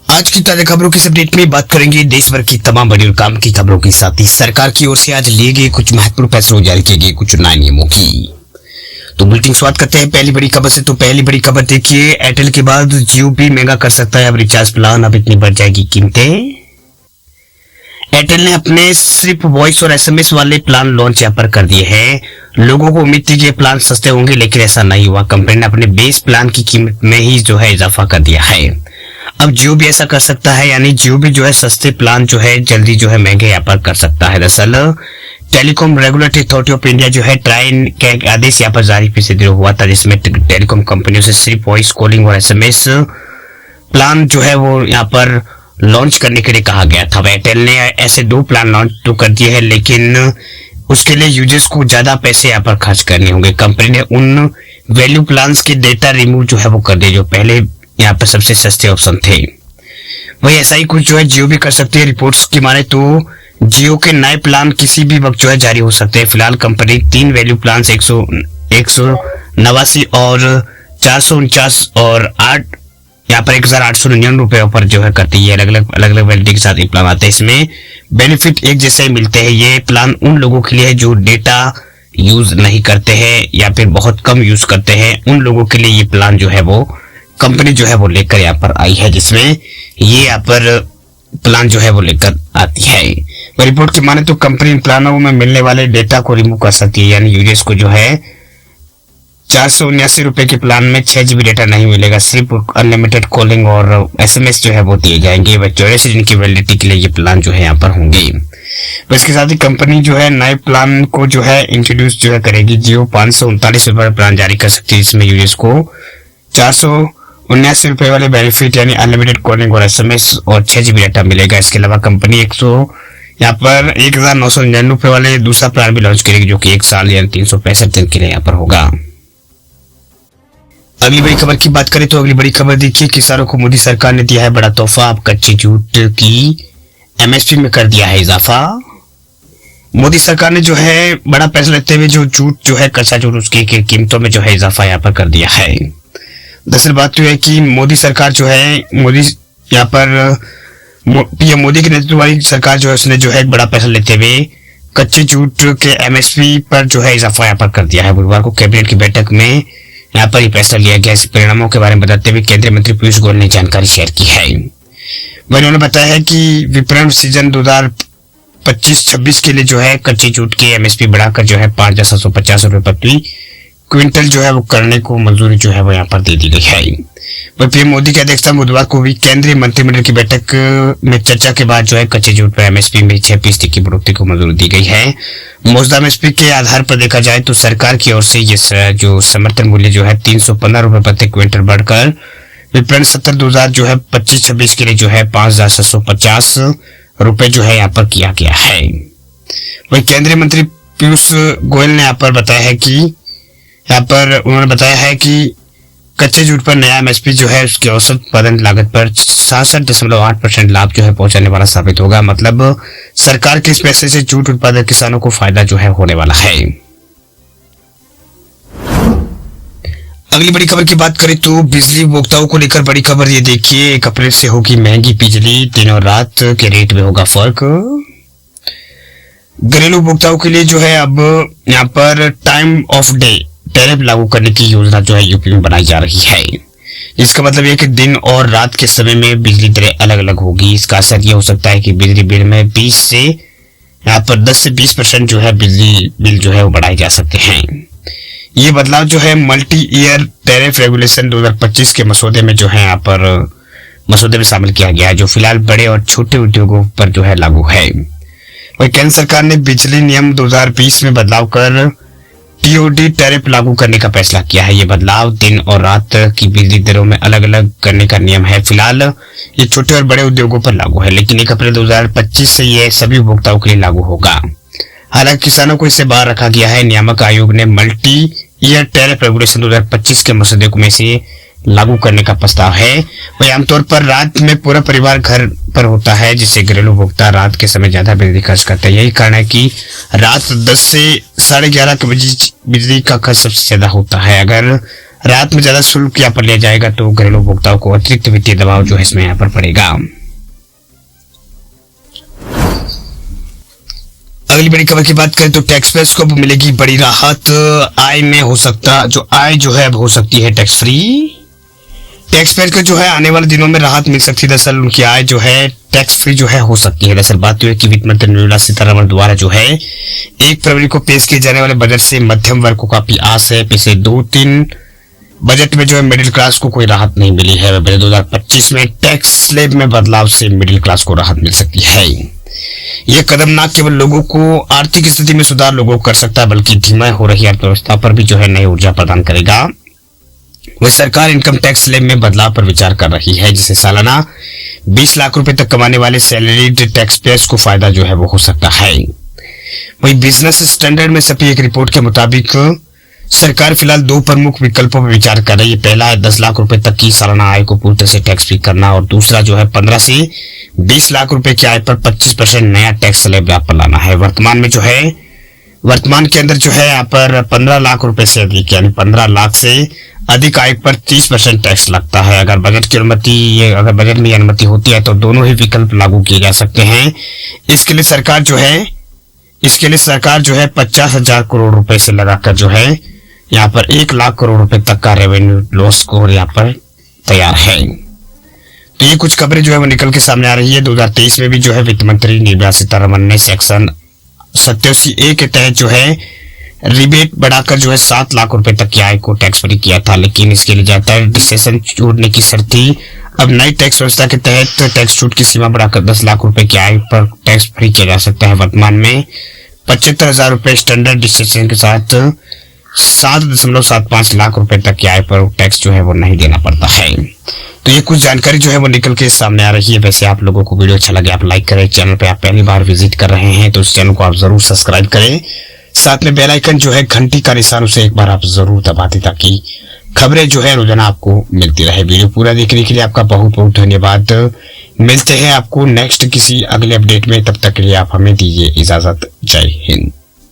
आज की ताजा खबरों की अपडेट में बात करेंगे देश भर की तमाम बड़ी और काम की खबरों के साथ ही सरकार की ओर से आज लिए गए कुछ महत्वपूर्ण फैसलों जारी किए गए कुछ नए नियमों की। तो बुलेटिन शुरुआत करते हैं पहली बड़ी खबर से। तो पहली बड़ी खबर देखिए, एयरटेल के बाद जियो भी महंगा कर सकता है अब रिचार्ज प्लान, अब इतनी बढ़ जाएगी कीमतें। एयरटेल ने अपने सिर्फ वॉइस और एसएमएस वाले प्लान लॉन्च यहाँ पर कर दिए हैं। लोगों को उम्मीद थी कि ये प्लान सस्ते होंगे, लेकिन ऐसा नहीं हुआ। कंपनी ने अपने बेस प्लान की कीमत में ही जो है इजाफा कर दिया है। अब जियो भी ऐसा कर सकता है, यानी जियो भी जो है सस्ते प्लान जो है जल्दी जो है महंगे यहाँ पर कर सकता है। दरअसल telecom regulatory authority of India जो है ट्राइन का एक आदेश यहाँ पर जारी फीसदी हुआ था, जिसमें टेलीकॉम कंपनियों से सिर्फ वॉइस कॉलिंग और एसएमएस प्लान जो है वो यहाँ पर लॉन्च करने के लिए कहा गया था। एयरटेल ने ऐसे 2 प्लान लॉन्च तो कर दिए हैं, लेकिन उसके लिए यूजर्स को ज्यादा पैसे यहाँ पर खर्च करने होंगे। कंपनी ने उन वैल्यू प्लान्स के डेटा रिमूव जो है वो कर दिए जो पहले यहाँ पर सबसे सस्ते ऑप्शन थे। वही ऐसा ही कुछ जो है जियो भी कर सकती है। रिपोर्ट्स की माने तो जियो के नए प्लान किसी भी वक्त जो है जारी हो सकते हैं। फिलहाल कंपनी 3 वैल्यू प्लान 189 और 449 और 8 यहाँ पर 1899 रुपए पर जो है करती है। अलग अलग वैलिडिटी के साथ एक प्लान आते हैं। इसमें बेनिफिट एक जैसे ही मिलते हैं। ये प्लान उन लोगों के लिए है जो डेटा यूज नहीं करते हैं या फिर बहुत कम यूज करते हैं। उन लोगों के लिए ये प्लान जो है वो कंपनी जो है वो लेकर यहाँ पर आई है, जिसमें ये यहाँ पर प्लान जो है वो लेकर आती है। रिपोर्ट की माने तो कंपनी इन प्लानों में मिलने वाले डेटा को रिमूव कर सकती है, यानी यूजर्स को जो है 479 रुपए के प्लान में 6 GB डेटा नहीं मिलेगा, सिर्फ अनलिमिटेड कॉलिंग और एसएमएस जो है वो दिए जाएंगे। वह 84 दिन की वैलिडिटी के लिए ये प्लान जो है यहाँ पर होंगे। इसके साथ ही कंपनी जो है नए प्लान को जो है इंट्रोड्यूस जो है करेगी। जियो 539 रुपए प्लान जारी कर सकती है, जिसमें यूजर्स को 479 रुपए वाले बेनिफिट यानी अनलिमिटेड कॉलिंग और एसएमएस और 6 GB डेटा मिलेगा। इसके अलावा कंपनी यहाँ पर 1999 रुपए वाले दूसरा प्लान भी लॉन्च करेगी, जो कि 1 साल यानी 365 दिन के लिए यहाँ पर होगा। अगली बड़ी खबर की बात करें तो अगली बड़ी खबर देखिए, किसानों को मोदी सरकार ने दिया है बड़ा तोहफा, अब कच्चे जूट की एमएसपी में कर दिया है इजाफा। मोदी सरकार ने जो है बड़ा फैसला लेते हुए जो जूट जो है कच्चा जूट उसकी कीमतों में जो है इजाफा यहाँ पर कर दिया है। दरअसल बात तो है कि मोदी सरकार जो है यहाँ पर पीएम मोदी के नेतृत्व वाली सरकार जो है उसने जो है एक बड़ा फैसला लेते हुए कच्चे जूट के एमएसपी पर जो है इजाफा यहाँ पर कर दिया है। बुधवार को कैबिनेट की बैठक में यहाँ पर ही फैसला लिया गया। इस परिणामों के बारे में बताते हुए केंद्रीय मंत्री पीयूष गोयल ने जानकारी शेयर की है। वह उन्होंने बताया है कि विपणन सीजन 2025-26 के लिए जो है कच्चे जूट के एमएसपी बढ़ाकर जो है 5,750 रुपए प्रति क्विंटल जो है वो करने को मंजूरी जो है वो यहाँ पर दे दी गई है। वह पीएम मोदी की अध्यक्षता में बुधवार को हुई केंद्रीय मंत्रिमंडल की बैठक में चर्चा के बाद जो है कच्चे जूट पर एमएसपी में 6% की बढ़ोतरी को मंजूरी दी गई है। मौजूदा एमएसपी के आधार पर देखा जाए तो सरकार की ओर से ये जो समर्थन मूल्य जो है 315 रुपए प्रति क्विंटल बढ़कर विपणन सत्र 2000 जो है 25-26 के लिए जो है 5,750 रुपए जो है यहाँ पर किया गया है। वही केंद्रीय मंत्री पीयूष गोयल ने यहाँ पर बताया है कि उन्होंने बताया है कि कच्चे जूट पर नया एमएसपी जो है उसकी औसत उत्पादन लागत पर 66.8% लाभ जो है पहुंचाने वाला साबित होगा। मतलब सरकार के इस फैसले से जूट उत्पादक किसानों को फायदा जो है होने वाला है। अगली बड़ी खबर की बात करें तो बिजली उपभोक्ताओं को लेकर बड़ी खबर ये देखिए, 1 अप्रैल से होगी महंगी बिजली, दिन और रात के रेट में होगा फर्क। घरेलू उपभोक्ताओं के लिए जो है अब यहाँ पर टाइम ऑफ डे टैरिफ लागू करने की योजना जो है यूपी में बनाई जा रही है। इसका मतलब यह कि दिन और रात के समय में बिजली दरें अलग अलग होगी। इसका असर यह हो सकता है कि बिजली बिल में 10 से 20% जो है बिजली बिल जो है वो बढ़ाए जा सकते हैं। ये बदलाव जो है मल्टी ईयर टैरिफ रेगुलेशन 2025 के मसौदे में जो है यहाँ पर मसौदे में शामिल किया गया है, जो फिलहाल बड़े और छोटे उद्योगों पर जो है लागू है। वही केंद्र सरकार ने बिजली नियम 2020 में बदलाव कर टीओडी टैरिफ लागू करने का फैसला किया है। ये बदलाव दिन और रात की बिजली दरों में अलग अलग करने का नियम है। फिलहाल ये छोटे और बड़े उद्योगों पर लागू है, लेकिन 1 अप्रैल 2025 से ये सभी उपभोक्ताओं के लिए लागू होगा। हालांकि किसानों को इससे बाहर रखा गया है। नियामक आयोग ने मल्टी ईयर टैरिफ रेगुलेशन 2025 के मसौदे में से लागू करने का प्रस्ताव है। वही आमतौर पर रात में पूरा परिवार घर पर होता है, जिससे घरेलू उपभोक्ता रात के समय ज्यादा बिजली खर्च करते हैं। यही कारण है कि रात 10 से 11:30 के बजे बिजली का खर्च सबसे ज्यादा होता है। अगर रात में ज्यादा शुल्क यहाँ पर लिया जाएगा तो घरेलू उपभोक्ताओं को अतिरिक्त वित्तीय दबाव जो है इसमें यहाँ पर पड़ेगा। अगली बड़ी खबर की बात करें तो टैक्स पेयर्स को मिलेगी बड़ी राहत। आय में हो सकती है टैक्स फ्री। टैक्स पेयर को जो है आने वाले दिनों में राहत मिल सकती है। दरअसल उनकी आय जो है टैक्स फ्री जो है हो सकती है। दरअसल बात यह है कि वित्त मंत्री निर्मला सीतारमण द्वारा जो है 1 फरवरी को पेश किए जाने वाले बजट से मध्यम वर्ग को काफी आस है। पिछले 2-3 बजट में जो है मिडिल क्लास को कोई राहत नहीं मिली है। बजट 2025 में टैक्स स्लैब में बदलाव से मिडिल क्लास को राहत मिल सकती है। यह कदम न केवल लोगों को आर्थिक स्थिति में सुधार लोगों को कर सकता है बल्कि धीमा हो रही अर्थव्यवस्था पर भी जो है नई ऊर्जा प्रदान करेगा। वह सरकार इनकम टैक्स स्लैब में बदलाव पर विचार कर रही है जिससे सालाना 20 लाख रुपए तक कमाने वाले सैलरीड टैक्स पेयर्स को फायदा जो है वो हो सकता है। वही बिजनेस स्टैंडर्ड में छपी एक रिपोर्ट के मुताबिक सरकार फिलहाल 2 प्रमुख विकल्पों पर विचार कर रही है। पहला है 10 लाख रुपए तक की सालाना आय को पूरी तरह से टैक्स फ्री करना और दूसरा जो है 15 से 20 लाख रुपए की आय पर 25% नया टैक्स स्लैब यहाँ पर लाना है। वर्तमान के अंदर जो है यहाँ पर 15 लाख रुपए से अधिक यानी 15 लाख से अधिक आय पर 30% टैक्स लगता है। अगर बजट में अनुमति होती है तो दोनों ही विकल्प लागू किए जा सकते हैं। इसके लिए सरकार जो है 50,000 करोड़ रुपए से लगाकर जो है यहाँ पर 1 लाख करोड़ रुपए तक का रेवेन्यू लॉस को यहाँ पर तैयार है। तो ये कुछ खबरें जो है वो निकल के सामने आ रही है। 2023 में भी जो है वित्त मंत्री निर्मला सीतारमण ने सेक्शन 87A के तहत जो है रिबेट बढ़ाकर जो है 7 लाख रुपए तक की आय को टैक्स फ्री किया था, लेकिन इसके लिए ज्यादातर सेशन छोड़ने की शर्त थी। अब नई टैक्स व्यवस्था के तहत टैक्स छूट की सीमा बढ़ाकर 10 लाख रुपए की आय पर टैक्स फ्री किया जा सकता है। वर्तमान में 75,000 रुपए स्टैंडर्ड डिस्ट्रिक्शन के साथ 7.75 लाख रुपए तक की आय पर टैक्स जो है वो नहीं देना पड़ता है। तो ये कुछ जानकारी जो है वो निकल के सामने आ रही है। वैसे आप लोगों को वीडियो अच्छा लगे आप लाइक करें। चैनल पे आप पहली बार विजिट कर रहे हैं तो इस चैनल को आप जरूर सब्सक्राइब करें। साथ में बेल आइकन जो है घंटी का निशान उसे एक बार आप जरूर दबा दें ताकि खबरें जो है रोजाना आपको मिलती रहे। वीडियो पूरा देखने के लिए आपका बहुत बहुत धन्यवाद। मिलते हैं आपको नेक्स्ट किसी अगले अपडेट में, तब तक के लिए आप हमें दीजिए इजाजत। जय हिंद।